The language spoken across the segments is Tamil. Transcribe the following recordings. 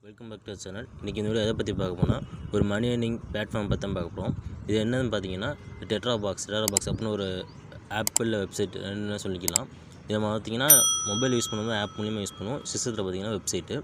Welcome back to channel. இன்றைக்கி இந்த வீடியோ எதை பற்றி பார்க்க போனால் ஒரு மணி ஏர்னிங் பிளாட்ஃபார்ம் பற்றி தான் பார்க்க போகிறோம். இது என்னன்னு பார்த்தீங்கன்னா டெட்ராபாக்ஸ் அப்படின்னு ஒரு ஆப்பிள் வெப்சைட் என்ன சொல்லிக்கலாம். இதை பார்த்தீங்கன்னா மொபைல் யூஸ் பண்ணும்போது ஆப் மூலியமாக யூஸ் பண்ணுவோம். சிஸ்டத்தில் பார்த்தீங்கன்னா வெப்சைட்டு.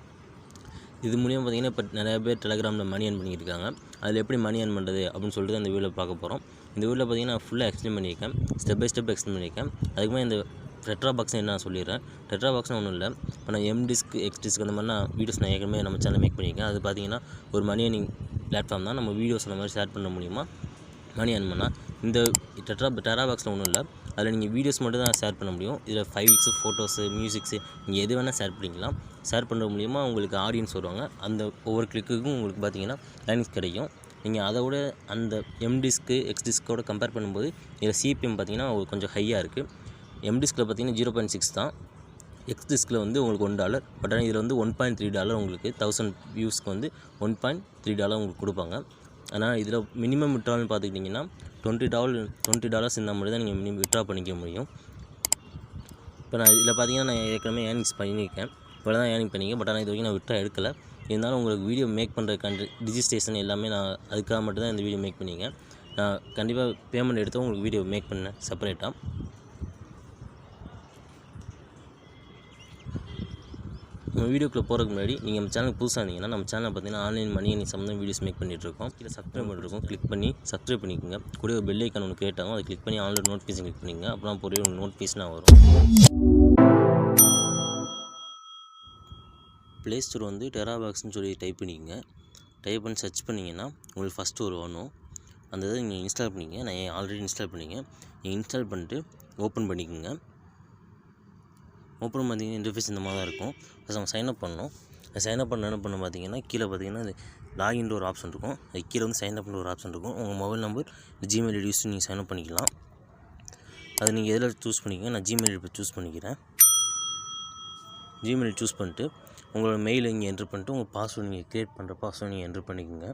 இது மூலியமாக பார்த்தீங்கன்னா இப்போ நிறைய பேர் டெலகிராமில் மணி ஏர்ன் பண்ணிக்கிட்டு இருக்காங்க. அதில் எப்படி மணி ஏர்ன் பண்ணுறது அப்படின்னு சொல்லிட்டு அந்த வீடியோவில் பார்க்க போகிறோம். இந்த வீடியோவில் பார்த்தீங்கன்னா நான் ஃபுல்லாக எக்ஸ்பிளைன் பண்ணியிருக்கேன், ஸ்டெப் பை ஸ்டெப் எக்ஸ்பிளைன் பண்ணியிருக்கேன். அதுக்குமே இந்த டெட்ராபாக்ஸ் என்ன நான் சொல்லிடுறேன். டெட்ராபாக்ஸ்னு ஒன்றும் இல்லை, இப்போ நான் எம்டிஸ்க் எக்ஸ்டிஸ்க் அந்த மாதிரிலாம் வீடியோஸ் நான் ஏற்கனவே நம்ம சேனல் மேக் பண்ணியிருக்கேன். அது பார்த்தீங்கன்னா ஒரு மணி ஏர்னிங் பிளாட்ஃபார்ம் தான். நம்ம வீடியோஸ் அந்த மாதிரி ஷேர் பண்ண முடியுமா மணி ஏர்ன் பண்ணால். இந்த டெராபாக்ஸில் ஒன்றும் இல்லை, அதில் நீங்கள் வீடியோஸ் மட்டும் தான் ஷேர் பண்ண முடியும். இதில் ஃபைல்ஸு, ஃபோட்டோஸு, மியூசிக்ஸு நீங்கள் எது வேணால் ஷேர் பண்ணிக்கலாம். ஷேர் பண்ணுற மூலிமா உங்களுக்கு ஆடியன்ஸ் வருவாங்க. அந்த ஒவ்வொரு கிளிக்குக்கும் உங்களுக்கு பார்த்தீங்கன்னா ஏர்னிங்ஸ் கிடைக்கும். நீங்கள் அதை விட அந்த எம்டிஸ்க்கு எக்ஸ்டிஸ்க்கோட கம்பேர் பண்ணும்போது இதில் சிபிஎம் பார்த்தீங்கன்னா கொஞ்சம் ஹையாக இருக்குது. எம்டிஸ்கில் பார்த்தீங்கன்னா 0.6 தான், எக்ஸ்டிஸ்கில் வந்து உங்களுக்கு $1. பட் ஆனால் இதில் வந்து $1.3 உங்களுக்கு 1000 வியூஸ்க்கு வந்து $1.3 உங்களுக்கு கொடுப்பாங்க. ஆனால் இதில் மினிமம் விட்ரால்னு பார்த்துக்கிட்டிங்கன்னா $20 இருந்தால் மட்டும் தான் நீங்கள் மினிமம் விட்ரா பண்ணிக்க முடியும். இப்போ நான் இதில் பார்த்தீங்கன்னா நான் ஏற்கனவே ஏர்னிங்ஸ் பண்ணியிருக்கேன். இப்போ தான் ஏர்னிங் பண்ணியிருக்கேன். பட் ஆனால் இது வரைக்கும் நான் விட்ரா எடுக்கலை. இருந்தாலும் உங்களுக்கு வீடியோ மேக் பண்ணுறதுக்கான ரிஜிஸ்ட்ரேஷன் எல்லாமே நான் அதுக்காக மட்டும் தான் இந்த வீடியோ மேக் பண்ணியிருக்கேன். நான் கண்டிப்பாக பேமெண்ட் எடுத்து உங்களுக்கு வீடியோ மேக் பண்ணேன் செப்பரேட்டாக. நம்ம வீடியோக்குள்ளே போகிறதுக்கு முன்னாடி நீங்கள் நம்ம சேனலுக்கு புதுசாக இருந்தீங்கன்னா நம்ம சேனலில் பார்த்தீங்கன்னா ஆன்லைன் மணி ஏர்னிங் சம்மந்தம் வீடியோஸ் மேக் பண்ணிகிட்ருக்கோம். கீழே சப்ஸ்கிரைப் பண்ணிருக்கோம், கிளிக் பண்ணி சப்ஸ்கிரைப் பண்ணிக்கோங்க. கூட ஒரு பெல் ஐக்கான் ஒன்று கிரியேட் ஆகும், அதை கிளிக் பண்ணி ஆன்லைன் நோட்டிஃபிகேஷன் கிளிக் பண்ணிக்கோங்க. அப்புறம் போய் ஒரு நோட்டிஃபிகேஷனாக வரும். ப்ளே ஸ்டோர் வந்து டெராபாக்ஸ்னு சொல்லி டைப் பண்ணிக்கோங்க. டைப் பண்ணி சர்ச் பண்ணிங்கன்னா உங்களுக்கு ஃபஸ்ட்டு ஒரு வரணும். அந்த இதை நீங்கள் இன்ஸ்டால் பண்ணிக்கங்க. நான் ஆல்ரெடி இன்ஸ்டால் பண்ணிங்க. நீங்கள் இன்ஸ்டால் பண்ணிட்டு ஓப்பன் பண்ணிக்கோங்க. ஓப்பன் பார்த்தீங்கன்னா இன்டர்ஃபேஸ் இந்த மாதிரி தான் இருக்கும். ஃபஸ்ட் நம்ம சைன்அப் பண்ணணும். சைன்அப் பண்ண என்ன பண்ண பார்த்தீங்கன்னா கீழே பார்த்தீங்கன்னா லாகின்ற ஒரு ஆப்ஷன் இருக்கும். அது கீழே வந்து சைன்அப்னு ஒரு ஆப்ஷன் இருக்கும். உங்கள் mobile number Gmail ID use நீங்கள் சைன்அப் பண்ணிக்கலாம். அது நீங்கள் எதில் சூஸ் பண்ணிக்கங்க. நான் ஜிமெயில் ஐடி சூஸ் பண்ணிக்கிறேன். ஜிமெயில் சூஸ் பண்ணிட்டு உங்களோட மெயில் இங்கே என்ட்ரு பண்ணிட்டு உங்கள் பாஸ்வேர்டு நீங்கள் க்ரியேட் பண்ணுற பாஸ்வேர்டு நீங்கள் என்ட்ரு பண்ணிக்கோங்க.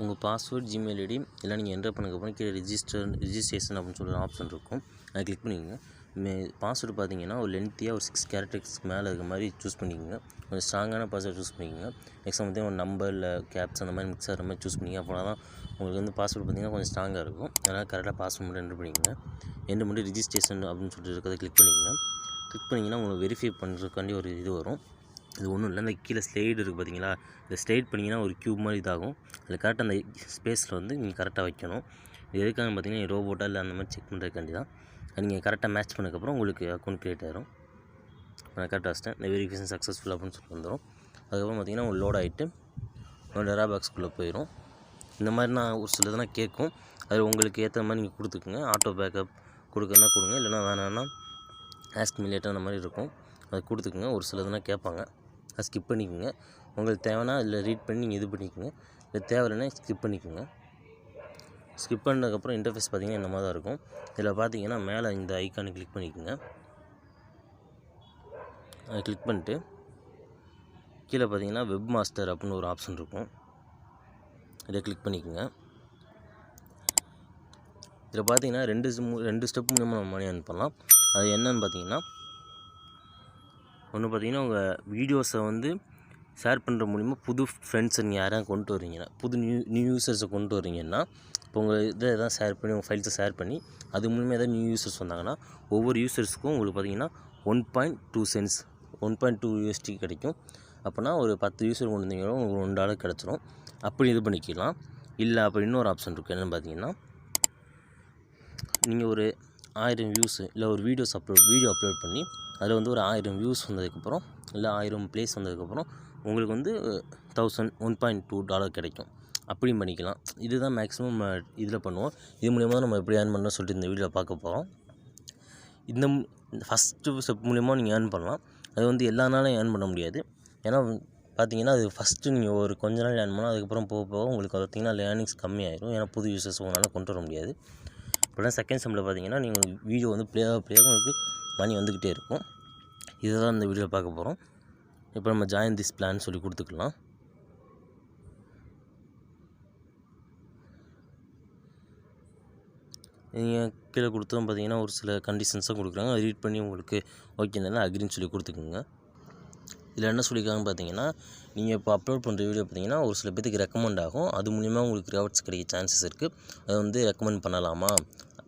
உங்கள் பாஸ்வேர்டு ஜிமெயில் ஐடி எல்லாம் நீங்கள் என்ட்ரு பண்ணதுக்கப்புறம் கீழே ரிஜிஸ்ட்ரேஷன் அப்படின்னு சொல்லி ஒரு ஆப்ஷன் இருக்கும். அதை கிளிக் பண்ணிக்கோங்க. பாஸ்வேர்டு பார்த்தீங்கன்னா ஒரு லென்த்தியாக ஒரு 6 கேரக்டர்ஸ்க்கு மேலே இருக்க மாதிரி சூஸ் பண்ணிக்கோங்க. கொஞ்சம் ஸ்ட்ராங்கான பாஸ்வேர்டு சூஸ் பண்ணிக்கோங்க. நெக்ஸ்ட் வந்து ஒரு நம்பர் இல்லை கேப்ஸ் அந்த மாதிரி மிக்ஸ் ஆகிற மாதிரி சூஸ் பண்ணிங்க. அப்போ தான் உங்களுக்கு வந்து பாஸ்வேர்டு பார்த்தீங்கன்னா கொஞ்சம் ஸ்ட்ராங்காக இருக்கும். அதனால் கரெக்டாக பாஸ்வேர்டு மட்டும் என்ட்ரு பண்ணிக்கோங்க. என்ட்ரு பண்ணி ரிஜிஸ்ட்ரேஷன் அப்படின்னு சொல்லிட்டு இருக்கிறத கிளிக் பண்ணிக்கோங்க. கிளிக் பண்ணிங்கன்னா உங்களுக்கு வெரிஃபை பண்ணுறதுக்காண்டி ஒரு இது வரும். இது ஒன்றும் இல்லை, இந்த கீழே ஸ்லைடு இருக்குது பார்த்தீங்களா, இந்த ஸ்லைட் பண்ணிங்கன்னா ஒரு க்யூப் மாதிரி இதாகும். அதில் கரெக்டாக அந்த ஸ்பேஸில் வந்து நீங்கள் கரெக்டாக வைக்கணும். இது எதுக்காக பார்த்தீங்கன்னா ரோபோட்டாக இல்லை அந்த மாதிரி செக் பண்ணுறதுக்காண்டி தான். அது நீங்கள் கரெக்டாக மேட்ச் பண்ணதுக்கப்புறம் உங்களுக்கு அக்கௌண்ட் க்ரியேட் ஆகிடும். நான் கரெக்டாக வச்சிட்டேன். இந்த வெரிஃபிகேஷன் சக்ஸஸ்ஃபுல் அப்படின்னு சொல்லி வந்துடும். அதுக்கப்புறம் பார்த்தீங்கன்னா உங்களுக்கு லோட் ஆகிட்டு ஒரு டெராபாக்ஸ்குள்ளே போயிடும். இந்த மாதிரி நான் ஒரு சில இதெல்லாம் கேட்கும். அதில் உங்களுக்கு ஏற்ற மாதிரி நீங்கள் கொடுத்துக்குங்க. ஆட்டோ பேக்கப் கொடுக்குறதுனா கொடுங்க, இல்லைனா வேணான்னா ஆஸ்க் மீ லேட்டர் அந்த மாதிரி இருக்கும், அதை கொடுத்துக்குங்க. ஒரு சில இதெல்லாம் கேட்பாங்க, அதை ஸ்கிப் பண்ணிக்கோங்க. உங்களுக்கு தேவைன்னா இதில் ரீட் பண்ணி நீங்கள் இது பண்ணிக்கோங்க. இது தேவையில்லைன்னா ஸ்கிப் பண்ணிக்கோங்க. ஸ்கிப் பண்ணதுக்கப்புறம் இன்டர்ஃபேஸ் பார்த்தீங்கன்னா இந்த மாதிரி தான் இருக்கும். இதில் பார்த்தீங்கன்னா மேலே இந்த ஐக்கானை கிளிக் பண்ணிக்கோங்க. அதை கிளிக் பண்ணிட்டு கீழே பார்த்தீங்கன்னா வெப் மாஸ்டர் அப்படின்னு ஒரு ஆப்ஷன் இருக்கும். இதை கிளிக் பண்ணிக்கோங்க. இதில் பார்த்தீங்கன்னா ரெண்டு ஸ்டெப் மூலமாக நம்ம மணி ஏர்ன் பண்ணலாம். அது என்னன்னு பார்த்தீங்கன்னா, ஒன்று பார்த்தீங்கன்னா உங்கள் வீடியோஸை வந்து ஷேர் பண்ணுற மூலிமா புது ஃப்ரெண்ட்ஸை நீங்கள் யாராவது கொண்டு வரீங்கன்னா, புது நியூ யூசர்ஸை கொண்டு வரீங்கன்னா, இப்போ உங்கள் இதை எதாவது ஷேர் பண்ணி உங்கள் ஃபைல்ஸை ஷேர் பண்ணி அது மூலிமா எதாவது நியூ யூசர்ஸ் வந்தாங்கன்னா ஒவ்வொரு யூசர்ஸுக்கும் உங்களுக்கு பார்த்தீங்கன்னா 1.2 சென்ட்ஸ் $1.2 USD கிடைக்கும். அப்போனா ஒரு 10 யூசர் கொண்டு வந்தீங்கன்னா உங்களுக்கு $1 கிடச்சிரும். அப்படி இது பண்ணிக்கலாம். இல்லை அப்போ இன்னொரு ஆப்ஷன் இருக்குது. என்னென்னு பார்த்தீங்கன்னா, நீங்கள் ஒரு 1000 வியூஸ் இல்லை ஒரு வீடியோ அப்லோட் பண்ணி அதில் வந்து ஒரு 1000 வியூஸ் வந்ததுக்கப்புறம் இல்லை 1000 ப்ளேஸ் வந்ததுக்கப்புறம் உங்களுக்கு வந்து $1.2 கிடைக்கும். அப்படியும் பண்ணிக்கலாம். இதுதான் மேக்ஸிமம் இதில் பண்ணுவோம். இது மூலிமா தான் நம்ம எப்படி ஏர்ன் பண்ணணும்னு சொல்லிட்டு இந்த வீடியோவில் பார்க்க போகிறோம். இந்த ஃபஸ்ட்டு ஸ்டெப் மூலிமா நீங்கள் ஏர்ன் பண்ணலாம். அது வந்து எல்லா நாளும் ஏர்ன் பண்ண முடியாது. ஏன்னா பார்த்தீங்கன்னா அது ஃபஸ்ட்டு நீங்கள் ஒரு கொஞ்ச நாள் ஏர்ன் பண்ணால் அதுக்கப்புறம் போக போக உங்களுக்கு பார்த்தீங்கன்னா அதில் ஏர்னிங்ஸ் கம்மியாயிடும். ஏன்னா புது யூசர்ஸ் உங்களால் கொண்டு வர முடியாது. இப்போலாம் செகண்ட் செம்மில் பார்த்தீங்கன்னா நீங்கள் வீடியோ வந்து ப்ளே உங்களுக்கு மணி வந்துக்கிட்டே இருக்கும். இதை தான் இந்த வீடியோவில் பார்க்க போகிறோம். இப்போ நம்ம ஜாயின் திஸ் பிளான் சொல்லி கொடுத்துக்கலாம். நீங்கள் கீழே கொடுத்தோம் பார்த்தீங்கன்னா ஒரு சில கண்டிஷன்ஸாக கொடுக்குறாங்க. அதை ரீட் பண்ணி உங்களுக்கு ஓகேனால அக்ரின்னு சொல்லி கொடுத்துக்குங்க. இதில் என்ன சொல்லியிருக்காங்கன்னு பார்த்தீங்கன்னா, நீங்கள் இப்போ அப்லோட் பண்ணுற வீடியோ பார்த்தீங்கன்னா ஒரு சில பேருக்கு ரெக்கமெண்ட் ஆகும். அது மூலிமா உங்களுக்கு ரிவார்ட்ஸ் கிடைக்க சான்சஸ் இருக்குது. அதை வந்து ரெக்கமெண்ட் பண்ணலாமா,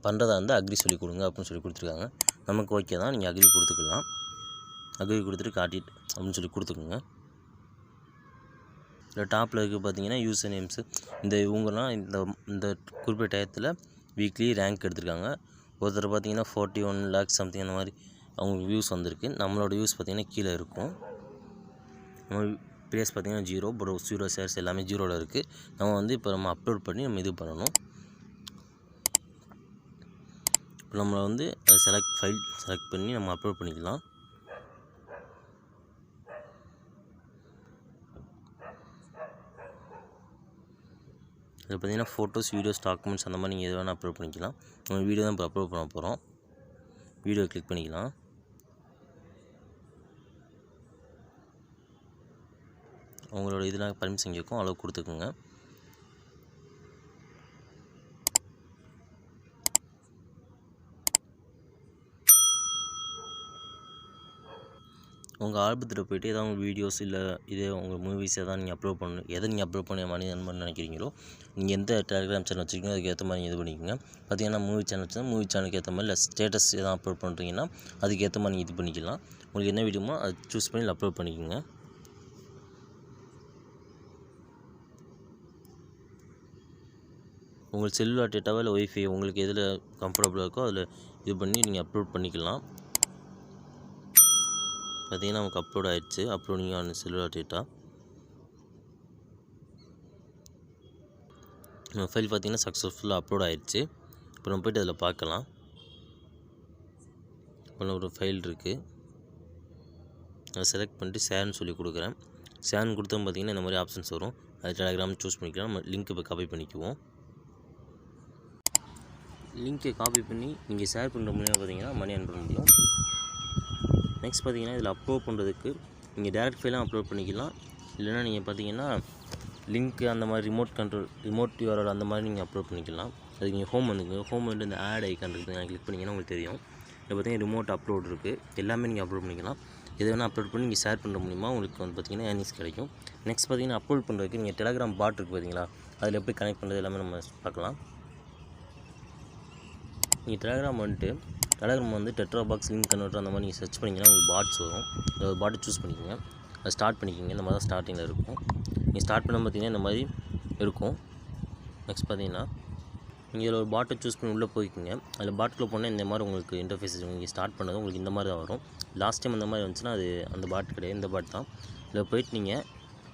பண்ணுறதா இருந்தால் அக்ரி சொல்லி கொடுங்க அப்படின்னு சொல்லி கொடுத்துருக்காங்க. நமக்கு ஓகே தான், நீங்கள் அக்ரி கொடுத்துக்கலாம். அக்ரி கொடுத்துட்டு காட்டிட் அப்படின்னு சொல்லி கொடுத்துக்குங்க. இல்லை டாப்பில் இருக்குது பார்த்தீங்கன்னா யூசர் நேம்ஸு. இவங்கலாம் இந்த குறிப்பிட்ட டயத்தில் வீக்லி ரேங்க் எடுத்திருக்காங்க. ஒருத்தர் பார்த்தீங்கன்னா 41 lakhs சம்திங் அந்த மாதிரி அவங்களுக்கு வியூஸ் வந்திருக்கு. நம்மளோட வியூஸ் பார்த்தீங்கன்னா கீழே இருக்கும். நம்ம ப்ளேஸ் பார்த்தீங்கன்னா 0, பட் 0 ஷேர்ஸ் எல்லாமே 0ல் இருக்குது. நம்ம வந்து இப்போ நம்ம அப்லோட் பண்ணி நம்ம இது பண்ணணும். இப்போ நம்மளை வந்து ஃபைல் செலக்ட் பண்ணி நம்ம அப்லோட் பண்ணிக்கலாம். இதில் பார்த்தீங்கன்னா ஃபோட்டோஸ், வீடியோஸ், டாக்குமெண்ட்ஸ் அந்த மாதிரி நீங்கள் எது வேணால் அப்லோட் பண்ணிக்கலாம். நம்ம வீடியோ தான் இப்போ அப்லோட் பண்ண போகிறோம். வீடியோ கிளிக் பண்ணிக்கலாம். உங்களோட இதெல்லாம் பர்மிஷன் கேட்கும், அளவு கொடுத்துக்குங்க. உங்கள் ஆல்பத்தில் போய்ட்டு ஏதாவது உங்கள் வீடியோஸ் இல்லை இதே உங்கள் மூவிஸ் எதாவது நீங்கள் அப்லோட் பண்ணணும், எதை நீங்கள் அப்லோட் பண்ண மாதிரி நினைக்கிறீங்களோ, நீங்கள் எந்த டெலிகிராம் சேனல் வச்சுருக்கீங்களோ அதுக்கு ஏற்ற மாதிரி நீங்கள் இது பண்ணிக்கோங்க. பார்த்தீங்கன்னா மூவி சேனல் வச்சுருந்தா மூவி சேனலுக்கு ஏற்ற மாதிரி, இல்லை ஸ்டேட்டஸ் எதாவது அப்லோட் பண்ணுறீங்கன்னா அதுக்கு ஏற்ற மாதிரி நீங்கள் இது பண்ணிக்கலாம். உங்களுக்கு என்ன வீடியோமோ அதை சூஸ் பண்ணி அப்லோட் பண்ணிக்கோங்க. உங்களுக்கு செல்லுலார் டேட்டாவோ இல்லை ஒய்ஃபை உங்களுக்கு எதில் கம்ஃபர்டபுளாக இருக்கோ அதில் இது பண்ணி நீங்கள் அப்லோட் பண்ணிக்கலாம். பார்த்தீங்கன்னா நமக்கு அப்லோட் ஆகிடுச்சு. Uploading on cellular data. File பார்த்தீங்கன்னா சக்ஸஸ்ஃபுல்லாக அப்லோட் ஆகிடுச்சு. இப்போ நம்ம போய்ட்டு அதில் பார்க்கலாம். இப்போ ஒரு ஃபைல் இருக்குது, அதை செலக்ட் பண்ணிட்டு ஷேர்னு சொல்லி கொடுக்குறேன். ஷேர்னு கொடுத்தோம் பார்த்தீங்கன்னா இந்த மாதிரி ஆப்ஷன்ஸ் வரும். அது டெலிகிராம் சூஸ் பண்ணிக்கலாம். நம்ம லிங்க் இப்போ காப்பி பண்ணிக்குவோம். லிங்க்கை காப்பி பண்ணி நீங்கள் ஷேர் பண்ணுற மூலியமாக பார்த்தீங்கன்னா மணி அனுப்ப முடியும். நெக்ஸ்ட் பார்த்தீங்கன்னா இதில் அப்லோட் பண்ணுறதுக்கு நீங்கள் டேரக்ட் ஃபைலாக அப்லோட் பண்ணிக்கலாம். இல்லைனா நீங்கள் பார்த்தீங்கன்னா லிங்க்கு அந்த மாதிரி ரிமோட் யூஆர்எல் அந்த மாதிரி நீங்கள் அப்லோட் பண்ணிக்கலாம். அதுக்கு நீங்கள் ஹோம் வந்துங்க. ஹோம் வந்து இந்த ஆட் ஐக்கான் இருக்குது, நான் கிளிக் பண்ணிங்கன்னா உங்களுக்கு தெரியும். இதில் பார்த்தீங்கன்னா ரிமோட் அப்லோட் இருக்குது. எல்லாமே நீங்கள் அப்லோட் பண்ணிக்கலாம். எது வேணால் அப்லோட் பண்ணி நீங்கள் ஷேர் பண்ணுற மூலிமா உங்களுக்கு வந்து பார்த்தீங்கன்னா ஏர்னிங்ஸ் கிடைக்கும். நெக்ஸ்ட் பார்த்தீங்கன்னா அப்லோட் பண்ணுறதுக்கு நீங்கள் டெலிகிராம் பாட் இருக்குது பார்த்தீங்களா, அதில் எப்படி கனெக்ட் பண்ணுறது எல்லாமே நம்ம பார்க்கலாம். நீங்கள் டெலிகிராம் வந்து டெட்ராபாக்ஸ் லிங்க் கன்வெர்ட்டர் அந்த மாதிரி நீங்கள் சர்ச் பண்ணிங்கன்னா உங்களுக்கு பாட்ஸ் வரும். ஒரு பாட்டை சூஸ் பண்ணிக்கோங்க, அதை ஸ்டார்ட் பண்ணிக்கோங்க. இந்த மாதிரி தான் ஸ்டார்டிங்கில் இருக்கும். நீங்கள் ஸ்டார்ட் பண்ண பார்த்தீங்கன்னா இந்த மாதிரி இருக்கும். நெக்ஸ்ட் பார்த்தீங்கன்னா நீங்கள் இதில் ஒரு பாட்டை சூஸ் பண்ணி உள்ளே போய்க்குங்க. அதில் பாட்டுக்குள்ளே போனால் இந்த மாதிரி உங்களுக்கு இன்டர்ஃபேஸ் நீங்கள் ஸ்டார்ட் பண்ணது உங்களுக்கு இந்த மாதிரி தான் வரும். லாஸ்ட் டைம் இந்த மாதிரி வந்துச்சுன்னா அது அந்த பாட் கிடையாது, இந்த பாட் தான். இதில் போய்ட்டு நீங்கள்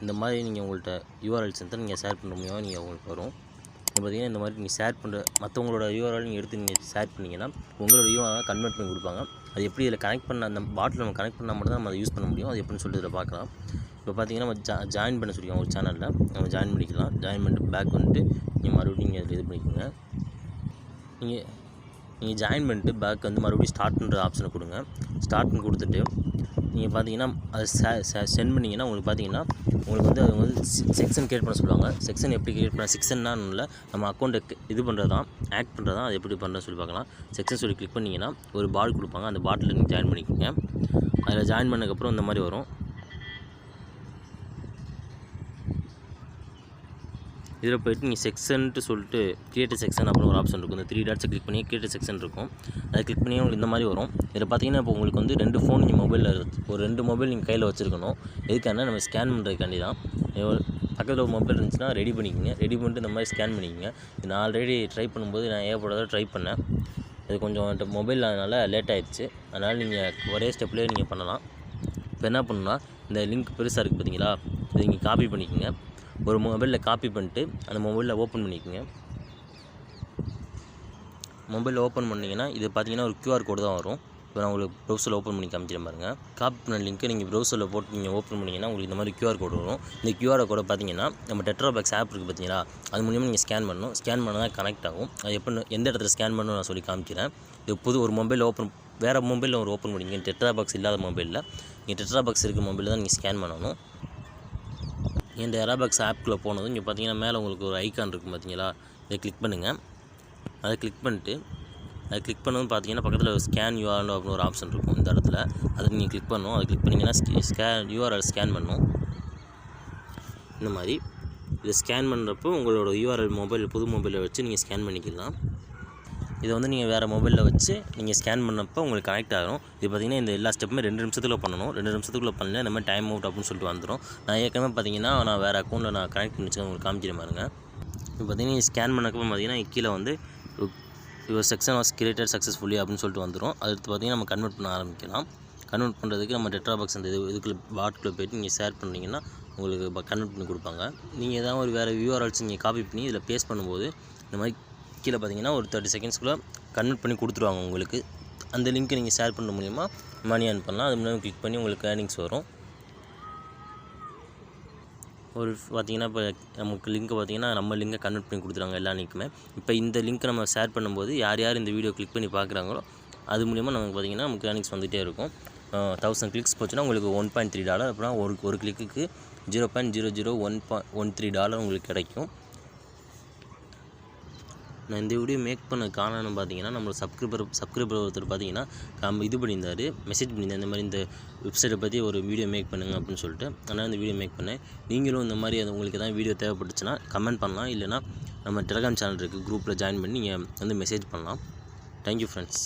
இந்த மாதிரி நீங்கள் உங்கள்கிட்ட யூஆர்எல்ஸ் இருந்தால் நீங்கள் ஷேர் பண்ண முடியும், நீங்கள் உங்களுக்கு வரும். இப்போ பார்த்தீங்கன்னா இந்த மாதிரி நீங்கள் ஷேர் பண்ணுற மற்றவங்களோட யூஆர்எல் நீங்கள் எடுத்து நீங்கள் ஷேர் பண்ணிங்கன்னா உங்களோட யூஆர்எல் கன்வெர்ட் பண்ணி கொடுப்பாங்க. அது எப்படி இதில் கனெக்ட் பண்ண அந்த பாட்டில் நம்ம கனெக்ட் பண்ணால் மட்டும் தான் நம்ம அதை யூஸ் பண்ண முடியும். அது எப்படின்னு சொல்லிட்டு இதில் பார்க்கலாம். இப்போ பார்த்தீங்கன்னா நம்ம ஜாயின் பண்ண சொல்லிக்கோங்க ஒரு சேனலில், நம்ம ஜாயின் பண்ணிக்கலாம். ஜாயின் பண்ணிட்டு பேக் வந்துட்டு நீங்கள் மறுபடியும் நீங்கள் இது பண்ணிக்கோங்க. நீங்கள் ஜாயின் பண்ணிட்டு பேக் வந்து மறுபடியும் ஸ்டார்ட்ன்ற ஆப்ஷனை கொடுங்க. ஸ்டார்ட்னு கொடுத்துட்டு நீங்கள் பார்த்தீங்கன்னா அதை சென்ட் பண்ணிங்கன்னா உங்களுக்கு பார்த்தீங்கன்னா உங்களுக்கு வந்து அது வந்து செக்ஷன் கிரியேட் பண்ண சொல்லுவாங்க. செக்ஷன் எப்படி கிரியேட் பண்ண, செக்ஷன்னா இல்லை நம்ம அக்கௌண்ட்டை இது பண்ணுறது தான், ஆட் பண்ணுறது தான். அது எப்படி பண்ணுறதுன்னு சொல்லி பார்க்கலாம். செக்ஷன் சொல்லி கிளிக் பண்ணிங்கன்னா ஒரு பாட் கொடுப்பாங்க, அந்த பாட்டில் நீங்கள் ஜாயின் பண்ணிக்கோங்க. அதில் ஜாயின் பண்ணதுக்கப்புறம் இந்த மாதிரி வரும். இதில் போய்ட்டு நீங்கள் செக்ஷன்ட்டு சொல்லிட்டு கிரியேட் செக்ஷன் அப்படின்னு ஒரு ஆப்ஷன் இருக்கும். இந்த 3 டாட்ஸை கிளிக் பண்ணி கிரியேட் செக்ஷன் இருக்கும். அதை கிளிக் பண்ணி உங்களுக்கு இந்த மாதிரி வரும். இதில் பார்த்தீங்கன்னா இப்போ உங்களுக்கு வந்து 2 ஃபோன் நீங்கள் மொபைலில் ஒரு 2 மொபைல் நீங்கள் கையில் வச்சுருக்கணும். எதுக்கான நம்ம ஸ்கேன் பண்ணுறதுக்காண்டி தான். பக்கத்தில் ஒரு மொபைல் இருந்துச்சுன்னா ரெடி பண்ணிக்கோங்க. ரெடி பண்ணிட்டு இந்த மாதிரி ஸ்கேன் பண்ணிக்கோங்க. இது நான் ஆல்ரெடி ட்ரை பண்ணும்போது நான் ஏகப்படாத ட்ரை பண்ணேன். இது கொஞ்சம் மொபைல் அதனால் லேட் ஆகிடுச்சு. அதனால் நீங்கள் ஒரே ஸ்டெப்லேயே நீங்கள் பண்ணலாம். இப்போ என்ன பண்ணணும்னா இந்த லிங்க் பெருசாக இருக்குது பார்த்தீங்களா, இதை நீங்கள் காப்பி பண்ணிக்கோங்க. ஒரு மொபைலில் காப்பி பண்ணிட்டு அந்த மொபைலில் ஓப்பன் பண்ணிக்கோங்க. மொபைலில் ஓப்பன் பண்ணிங்கன்னா இது பார்த்தீங்கன்னா ஒரு QR கோடு தான் வரும். இப்போ நான் உங்களுக்கு ப்ரௌசரில் ஓப்பன் பண்ணி காமிக்கிறேன் பாருங்கள். காப்பி பண்ண லிங்க்கை நீங்கள் ப்ரௌசரில் போட்டு நீங்கள் ஓப்பன் பண்ணிங்கன்னா உங்களுக்கு இந்த மாதிரி QR கோடு வரும். இந்த QR கோடை பார்த்தீங்கன்னா நம்ம டெட்ராபாக்ஸ் ஆப் இருக்குது பார்த்தீங்களா, அது மூலிமா நீங்கள் ஸ்கேன் பண்ணணும். ஸ்கேன் பண்ணால் தான் கனெக்ட் ஆகும். அது எப்படி எந்த இடத்துல ஸ்கேன் பண்ணணும் நான் சொல்லி காமிக்கிறேன். இது ஒரு மொபைலில் வேறு மொபைலில் ஒரு ஓப்பன் பண்ணிங்க. டெட்ராபாக்ஸ் இல்லாத மொபைலில் நீங்கள் டெட்ராபாக்ஸ் இருக்க மொபைலில் தான் நீங்கள் ஸ்கேன் பண்ணணும். இந்த டெராபாக்ஸ் ஆப்குள்ளே போனதும் இங்கே பார்த்தீங்கன்னா மேலே உங்களுக்கு ஒரு ஐக்கான் இருக்கும் பார்த்தீங்களா, இதை கிளிக் பண்ணுங்கள். அதை கிளிக் பண்ணிட்டு அதை கிளிக் பண்ணதும் பார்த்தீங்கன்னா பக்கத்தில் ஸ்கேன் யூஆர்எல் அப்படின்னு ஒரு ஆப்ஷன் இருக்கும் இந்த இடத்துல. அதை நீங்கள் கிளிக் பண்ணணும். அதை கிளிக் பண்ணிங்கன்னா யூஆர்எல் ஸ்கேன் பண்ணணும். இந்த மாதிரி இதை ஸ்கேன் பண்ணுறப்போ உங்களோட யூஆர்எல் புது மொபைலில் வச்சு நீங்கள் ஸ்கேன் பண்ணிக்கலாம். இதை வந்து நீங்கள் வேறு மொபைலில் வச்சு நீங்கள் ஸ்கேன் பண்ணப்போ உங்களுக்கு கனெக்ட் ஆகும். இது பார்த்திங்கன்னா இந்த எல்லா ஸ்டெப்புமே 2 நிமிஷத்துக்குள்ளே பண்ணணும். 2 நிமிஷத்துக்குள்ளே பண்ணல இந்த மாதிரி டைம் அவுட் அப்படின்னு சொல்லிட்டு வந்துடும். நான் ஏற்கனவே பார்த்தீங்கன்னா நான் வேறு அக்கௌண்ட்டில் நான் கனெக்ட் பண்ணி வச்சு உங்களுக்கு காமிக்கிறேன் பாருங்க. இப்போ பார்த்தீங்கன்னா ஸ்கேன் பண்ணக்கப்போ பார்த்தீங்கன்னா கீழே வந்து your section was created successfully அப்படின்னு சொல்லிட்டு வந்துடும். அடுத்து பார்த்தீங்கன்னா நம்ம கன்வெர்ட் பண்ண ஆரம்பிக்கலாம். கன்வெர்ட் பண்ணுறதுக்கு நம்ம டெட்ராபாக்ஸ் அந்த இதுக்குள்ளே பாட்டுக்குள்ளே போய்ட்டு நீங்கள் ஷேர் பண்ணிங்கன்னா உங்களுக்கு கன்வெர்ட் பண்ணி கொடுப்பாங்க. நீங்கள் ஏதாவது ஒரு வேறு யூஆர்எல்ஸ் நீங்கள் காப்பி பண்ணி இதில் பேஸ்ட் பண்ணும்போது இந்த மாதிரி கீழே பார்த்தீங்கன்னா ஒரு 30 செகண்ட்ஸ்க்குள்ளே கன்வெர்ட் பண்ணி கொடுத்துருவாங்க உங்களுக்கு. அந்த லிங்க்கை நீங்கள் ஷேர் பண்ண மூலிமா மணி ஏர்ன் பண்ணலாம். அது மூலமாக கிளிக் பண்ணி உங்களுக்கு ஏர்னிங்ஸ் வரும். ஒரு பார்த்தீங்கன்னா இப்போ நமக்கு லிங்க்கை பார்த்தீங்கன்னா நம்ம லிங்கை கன்வெர்ட் பண்ணி கொடுத்துருவாங்க எல்லா லிங்க்குமே. இப்போ இந்த லிங்க்கை நம்ம ஷேர் பண்ணும்போது யார் இந்த வீடியோ கிளிக் பண்ணி பார்க்குறாங்களோ அது மூலிமா நமக்கு பார்த்தீங்கன்னா நமக்கு ஏர்னிங்ஸ் வந்துகிட்டே இருக்கும். 1000 கிளிக்ஸ் போச்சுன்னா உங்களுக்கு $1.3 அப்படின்னா ஒரு கிளிக்கு $0.0013 உங்களுக்கு கிடைக்கும். நான் இந்த வீடியோ மேக் பண்ண காரணம் பார்த்தீங்கன்னா நம்மளோட சப்ஸ்கிரைபர் ஒருத்தர் பார்த்தீங்கன்னா இது பண்ணியிருந்தார், மெசேஜ் பண்ணியிருந்தார் இந்த மாதிரி இந்த வெப்சைட்டை பற்றி ஒரு வீடியோ மேக் பண்ணுங்க அப்படின்னு சொல்லிட்டு. அதனால் இந்த வீடியோ மேக் பண்ணேன். நீங்களும் இந்த மாதிரி அது உங்களுக்கு எதாவது வீடியோ தேவைப்பட்டுச்சுன்னா கமெண்ட் பண்ணலாம். இல்லைனா நம்ம டெலகிராம் சேனல் இருக்குது, குரூப்பில் ஜாயின் பண்ணி நீங்கள் வந்து மெசேஜ் பண்ணலாம். Thank you friends.